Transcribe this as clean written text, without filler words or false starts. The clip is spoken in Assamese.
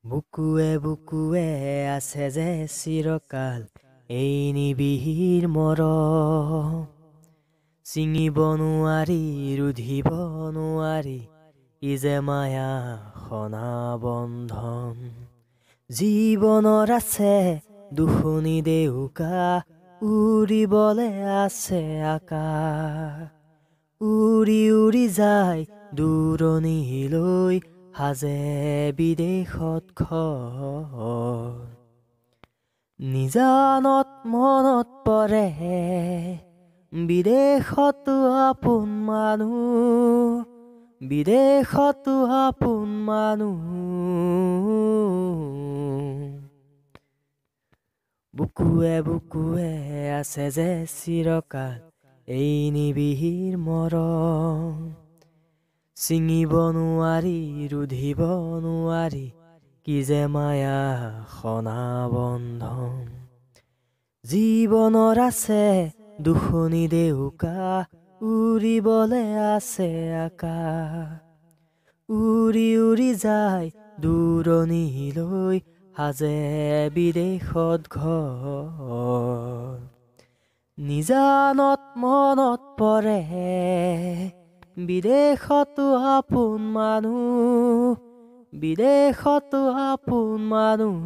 বুকুৱে বুকুৱে আছে যে চিৰকাল এই নিবিড় মৰম, ছিঙিব নোৱাৰি ৰুধিব নোৱাৰি ই যে মায়া সনা বন্ধন। জীৱনৰ আছে দুখনি দেউকা, উৰিবলে আছে আকাশ, উৰি উৰি যায় দূৰণিলৈ সাজে বিদেশত ঘৰ। নিজানত মনত পৰে বিদেশতো আপোন মানুহ, বিদেশতো আপোন মানুহ। বুকুৱে বুকুৱে আছে যে চিৰকাল এই নিবিড় মৰম, ছিঙিব নোৱাৰি ৰুধিব নোৱাৰি কি যে মায়া সনা বন্ধন। জীৱনৰ আছে দুখনি দেউকা, উৰিবলে আছে আকাশ, উৰি উৰি যায় দূৰণিলৈ সাজে বিদেশত ঘৰ। নিজানত মনত পৰে বিদেশতো আপোন মানুহ, বিদেশতো আপোন মানুহ।